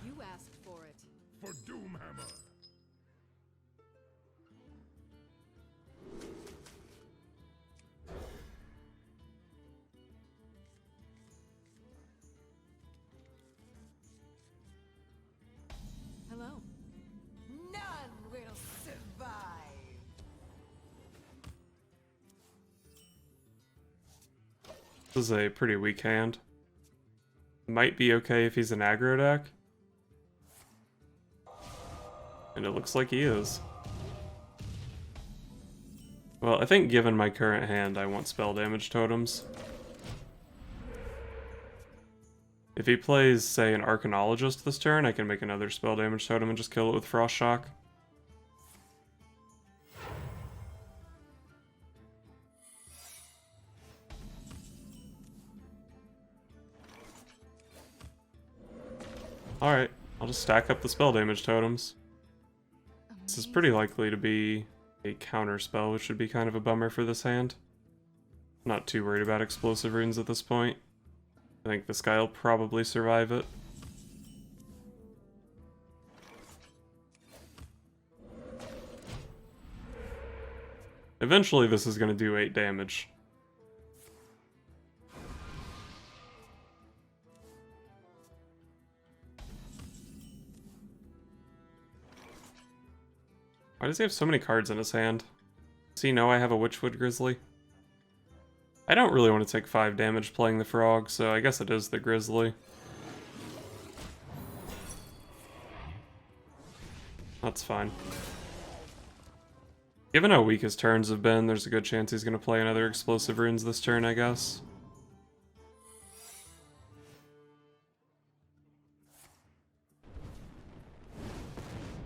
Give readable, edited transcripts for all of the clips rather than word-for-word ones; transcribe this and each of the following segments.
You asked for it. For Doomhammer. Hello. None will survive. This is a pretty weak hand. Might be okay if he's an aggro deck. And it looks like he is. Well, I think given my current hand, I want spell damage totems. If he plays, say, an Arcanologist this turn, I can make another spell damage totem and just kill it with Frost Shock. Alright, I'll just stack up the spell damage totems. This is pretty likely to be a counter spell, which would be kind of a bummer for this hand. Not too worried about explosive runes at this point. I think this guy will probably survive it. Eventually this is going to do 8 damage. Why does he have so many cards in his hand? Does he know I have a Witchwood Grizzly? I don't really want to take 5 damage playing the frog, so I guess it is the Grizzly. That's fine. Given how weak his turns have been, there's a good chance he's going to play another explosive runes this turn, I guess.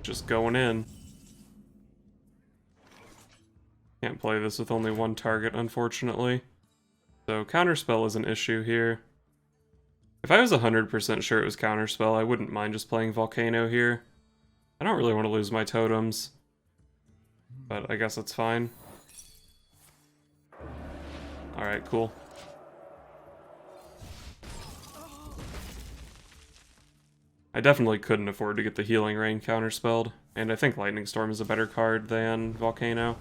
Just going in. Can't play this with only one target, unfortunately. So Counterspell is an issue here. If I was 100% sure it was Counterspell, I wouldn't mind just playing Volcano here. I don't really want to lose my totems, but I guess it's fine. Alright, cool. I definitely couldn't afford to get the Healing Rain counterspelled, and I think Lightning Storm is a better card than Volcano.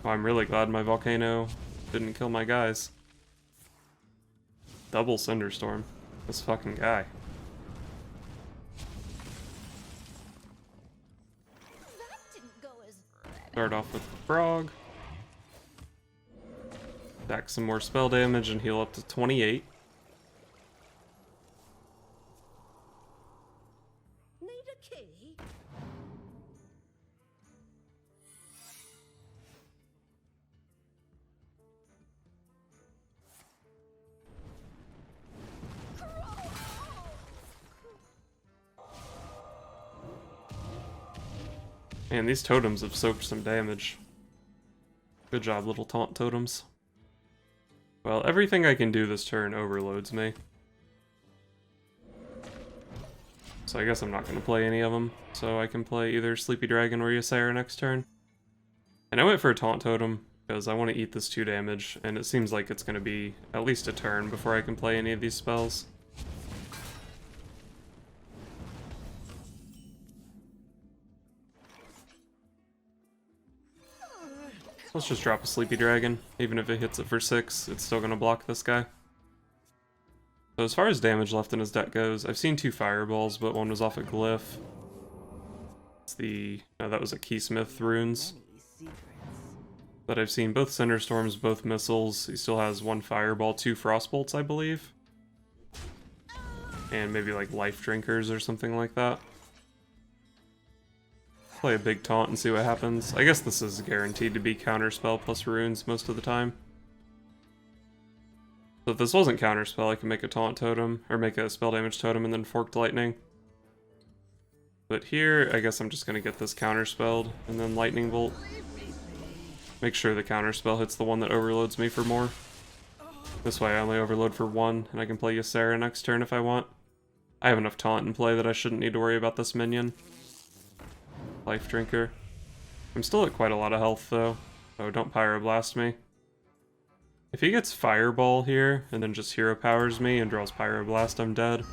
Oh, I'm really glad my Volcano didn't kill my guys. Double Cinderstorm. This fucking guy. That didn't go as Start off with the Frog. Stack some more spell damage and heal up to 28. Need a key? Man, these totems have soaked some damage. Good job, little taunt totems. Well, everything I can do this turn overloads me. So I guess I'm not going to play any of them. So I can play either Sleepy Dragon or Ysera next turn. And I went for a taunt totem because I want to eat this 2 damage, and it seems like it's going to be at least a turn before I can play any of these spells. Let's just drop a Sleepy Dragon. Even if it hits it for 6, it's still going to block this guy. So as far as damage left in his deck goes, I've seen 2 Fireballs, but one was off a Glyph. It's the... no, that was a Keysmith runes. But I've seen both Cinderstorms, both Missiles. He still has 1 Fireball, 2 Frostbolts, I believe. And maybe like Life Drinkers or something like that. Play a big taunt and see what happens. I guess this is guaranteed to be Counterspell plus runes most of the time. So if this wasn't Counterspell, I can make a taunt totem, or make a spell damage totem and then Forked Lightning. But here, I guess I'm just going to get this Counterspelled, and then Lightning Bolt. Make sure the Counterspell hits the one that overloads me for more. This way I only overload for 1, and I can play Ysera next turn if I want. I have enough taunt in play that I shouldn't need to worry about this minion. Life Drinker. I'm still at quite a lot of health though, so don't Pyroblast me. If he gets Fireball here, and then just Hero Powers me and draws Pyroblast, I'm dead.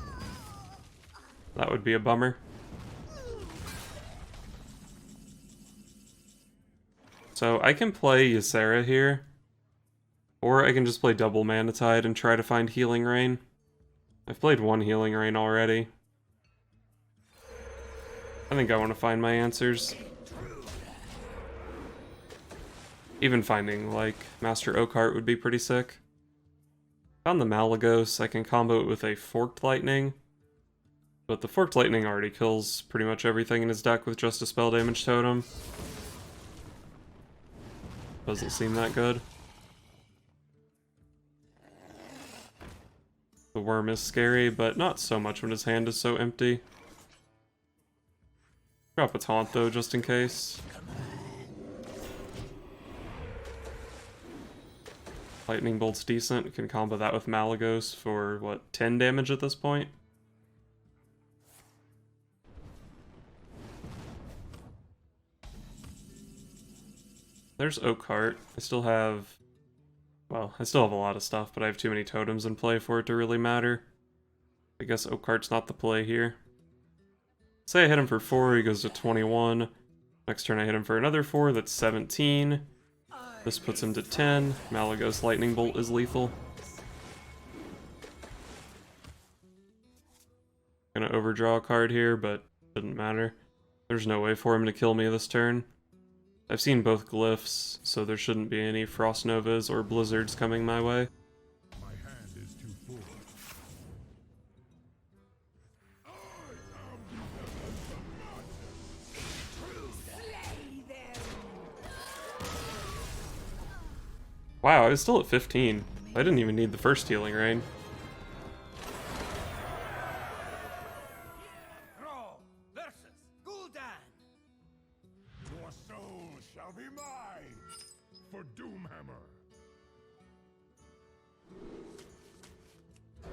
That would be a bummer. So I can play Ysera here, or I can just play double Mana Tide and try to find Healing Rain. I've played one Healing Rain already. I think I want to find my answers. Even finding, like, Master Oakheart would be pretty sick. Found the Malagos, I can combo it with a Forked Lightning. But the Forked Lightning already kills pretty much everything in his deck with just a Spell Damage Totem. Doesn't seem that good. The Worm is scary, but not so much when his hand is so empty. Drop a Taunt though, just in case. Lightning Bolt's decent, can combo that with Malagos for, what, 10 damage at this point? There's Oakheart. I still have a lot of stuff, but I have too many totems in play for it to really matter. I guess Oakheart's not the play here. Say I hit him for 4, he goes to 21. Next turn I hit him for another 4, that's 17. This puts him to 10. Malagos Lightning Bolt is lethal. Gonna overdraw a card here, but doesn't matter. There's no way for him to kill me this turn. I've seen both glyphs, so there shouldn't be any Frost Novas or Blizzards coming my way. My hand is too full. Wow, I was still at 15. I didn't even need the first Healing Rain. Your soul shall be mine for Doomhammer.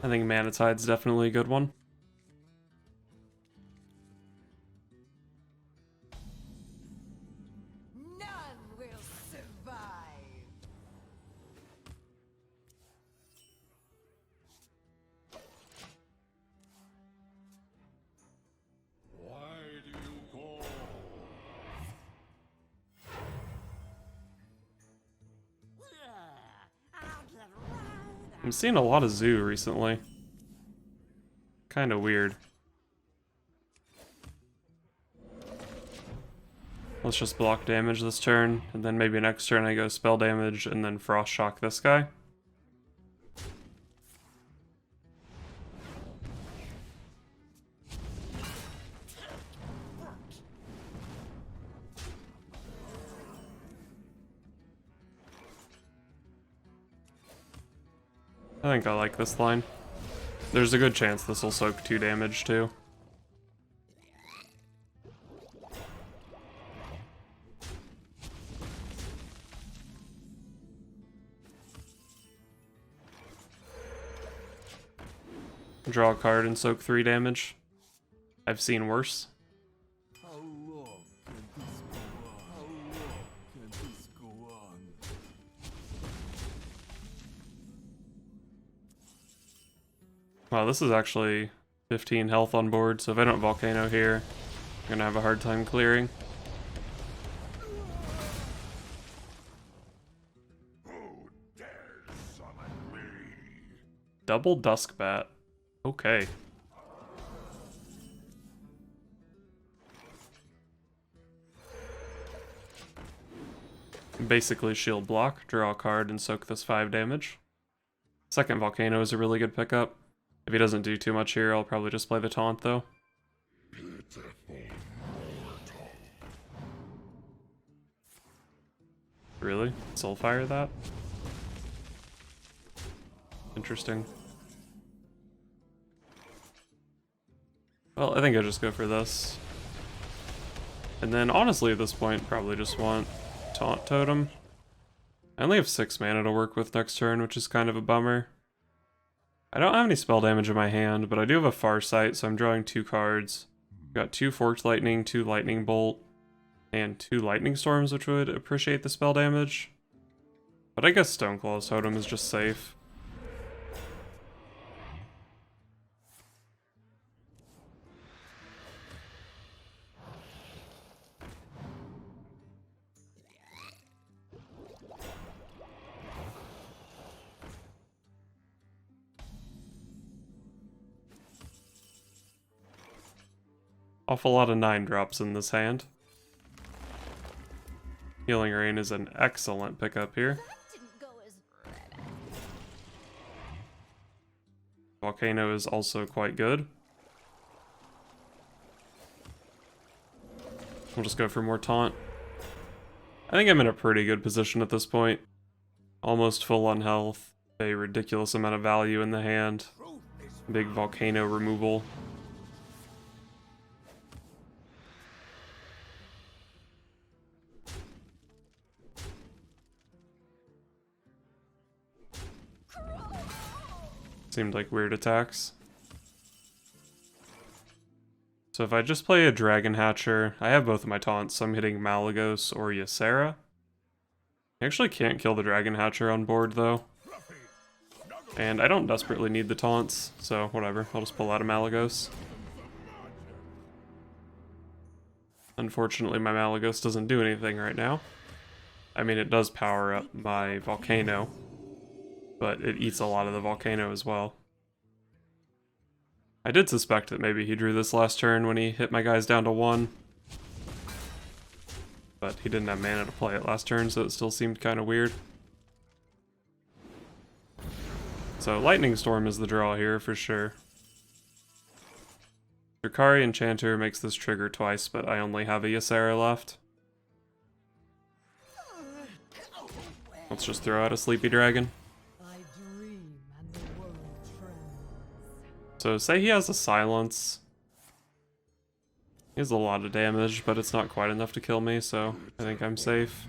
I think Mana Tide's definitely a good one. None will survive. Why do you call? I'm seeing a lot of Zoo recently. Kinda weird. Let's just block damage this turn, and then maybe next turn I go Spell Damage, and then Frost Shock this guy. I think I like this line. There's a good chance this will soak 2 damage too. Draw a card and soak 3 damage. I've seen worse. How long can this go on? How long can this go on? Wow, this is actually 15 health on board, so if I don't Volcano here, I'm gonna have a hard time clearing. Who dares summon me? Double Duskbat. Okay. Basically shield block, draw a card, and soak this 5 damage. Second Volcano is a really good pickup. If he doesn't do too much here, I'll probably just play the taunt though. Really? Soulfire that? Interesting. Well, I think I'll just go for this. And then honestly at this point, probably just want Taunt Totem. I only have 6 mana to work with next turn, which is kind of a bummer. I don't have any spell damage in my hand, but I do have a Farsight, so I'm drawing 2 cards. I've got 2 Forked Lightning, 2 Lightning Bolt, and 2 Lightning Storms, which would appreciate the spell damage. But I guess Stoneclaw's Totem is just safe. Awful lot of 9-drops in this hand. Healing Rain is an excellent pickup here. Volcano is also quite good. We'll just go for more taunt. I think I'm in a pretty good position at this point. Almost full on health, a ridiculous amount of value in the hand, big volcano removal. Seemed like weird attacks. So if I just play a Dragon Hatcher, I have both of my taunts, so I'm hitting Malagos or Ysera. I actually can't kill the Dragon Hatcher on board though. And I don't desperately need the taunts, so whatever, I'll just pull out a Malagos. Unfortunately my Malagos doesn't do anything right now. I mean, it does power up my Volcano, but it eats a lot of the Volcano as well. I did suspect that maybe he drew this last turn when he hit my guys down to 1. But he didn't have mana to play it last turn, so it still seemed kind of weird. So Lightning Storm is the draw here for sure. Drukhari Enchanter makes this trigger twice, but I only have a Ysera left. Let's just throw out a Sleepy Dragon. So say he has a Silence. He has a lot of damage, but it's not quite enough to kill me, so I think I'm safe.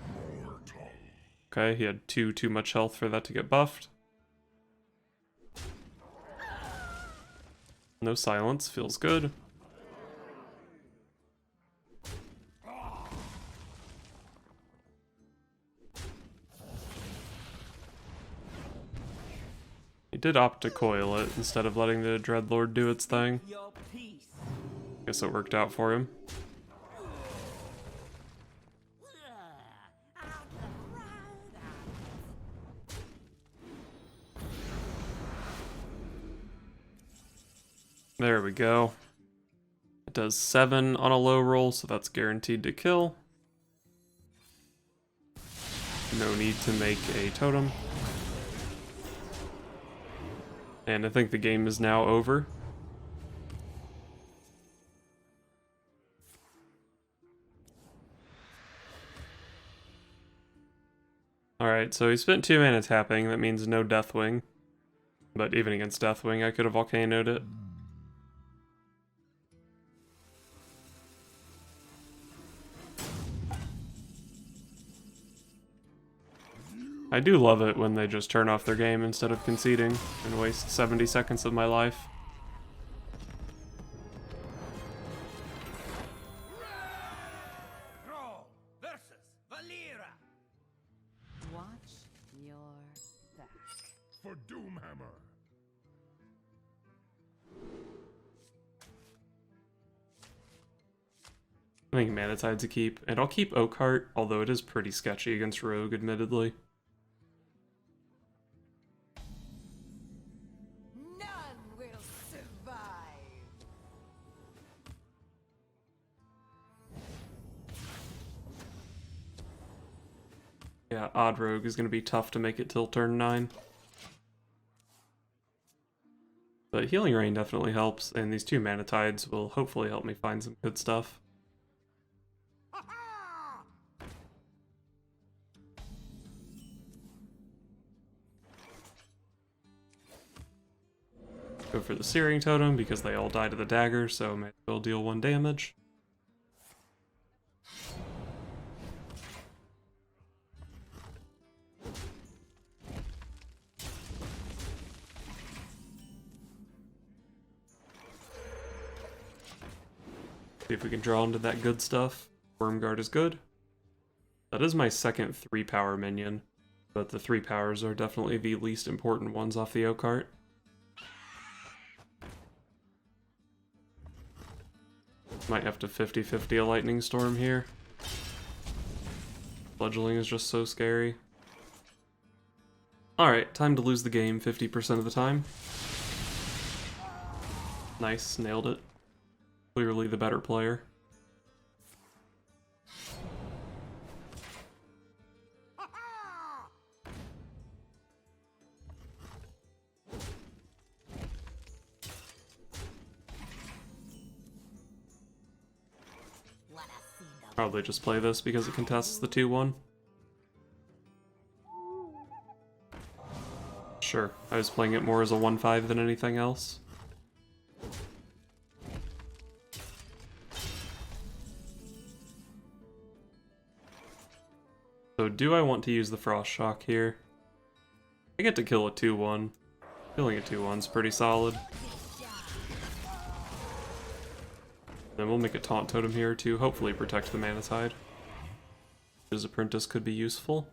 Okay, he had too much health for that to get buffed. No Silence, feels good. He did opt to coil it instead of letting the Dreadlord do its thing. Guess it worked out for him. There we go. It does 7 on a low roll, so that's guaranteed to kill. No need to make a totem. And I think the game is now over. Alright, so he spent 2 mana tapping, that means no Deathwing. But even against Deathwing, I could have Volcanoed it. I do love it when they just turn off their game instead of conceding and waste 70 seconds of my life. Watch your back. For Doomhammer. I think Manatide's a keep, and I'll keep Oakheart, although it is pretty sketchy against Rogue, admittedly. Yeah, Odd Rogue is going to be tough to make it till turn 9. But Healing Rain definitely helps, and these 2 Manatides will hopefully help me find some good stuff. Go for the Searing Totem because they all die to the dagger, so may as well deal 1 damage. See if we can draw into that good stuff. Wormguard is good. That is my second 3-power minion. but the 3 powers are definitely the least important ones off the Oakheart. Might have to 50-50 a lightning storm here. Fledgling is just so scary. Alright, time to lose the game 50% of the time. Nice, nailed it. Clearly the better player. Probably just play this because it contests the 2-1. Sure, I was playing it more as a 1-5 than anything else. So do I want to use the Frost Shock here? I get to kill a 2-1. Killing a 2-1 is pretty solid. Then we'll make a Taunt Totem here to hopefully protect the Mana Tide. His Apprentice could be useful.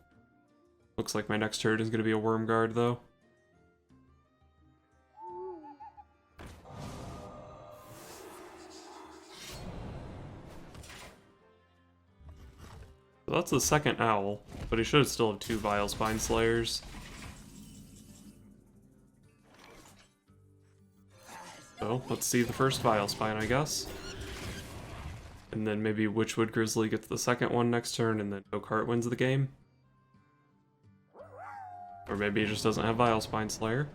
Looks like my next turn is going to be a Worm Guard though. So that's the second Owl, but he should still have 2 Vile Spine Slayers. So, let's see the first Vile Spine, I guess. And then maybe Witchwood Grizzly gets the second one next turn, and then Oakheart wins the game. Or maybe he just doesn't have Vile Spine Slayer.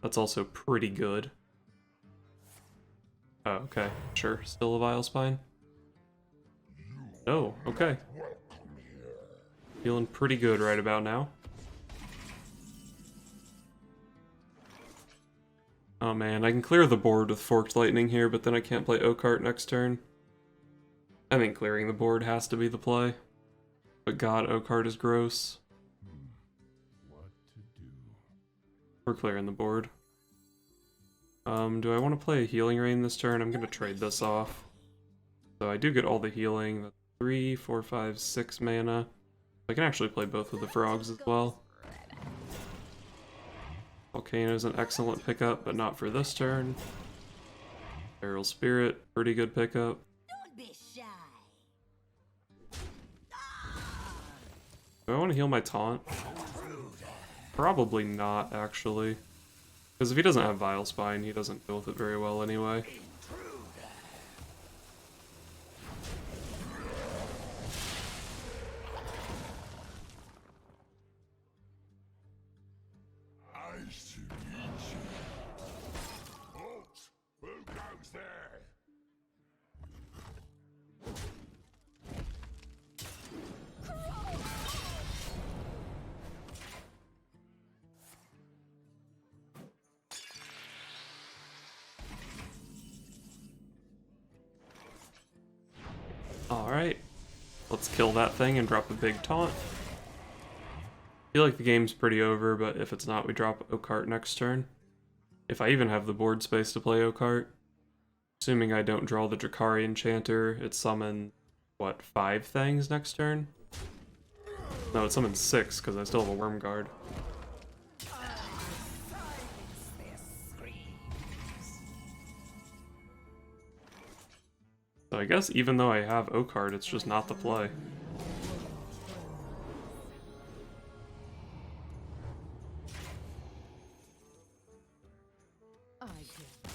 That's also pretty good. Oh, okay. Sure, still a Vile Spine. Oh, okay. Feeling pretty good right about now. Oh man, I can clear the board with Forked Lightning here, but then I can't play Oakheart next turn. I think clearing the board has to be the play. But god, Oakheart is gross. What to do? We're clearing the board. Do I want to play a Healing Rain this turn? I'm going to trade this off. So I do get all the healing. That's 3, 4, 5, 6 mana. I can actually play both of the frogs as well. Volcano is an excellent pickup, but not for this turn. Feral Spirit, pretty good pickup. Don't be shy. Do I want to heal my taunt? Probably not, actually. Because if he doesn't have Vile Spine, he doesn't deal with it very well anyway. Nice to meet you. Halt! Who goes there? Alright. Let's kill that thing and drop a big taunt. I feel like the game's pretty over, but if it's not, we drop Oakheart next turn. If I even have the board space to play Oakheart. Assuming I don't draw the Drakari Enchanter, it summons, what, 5 things next turn? No, it summons 6, because I still have a Worm Guard. So I guess even though I have Oakheart, it's just not the play. I did.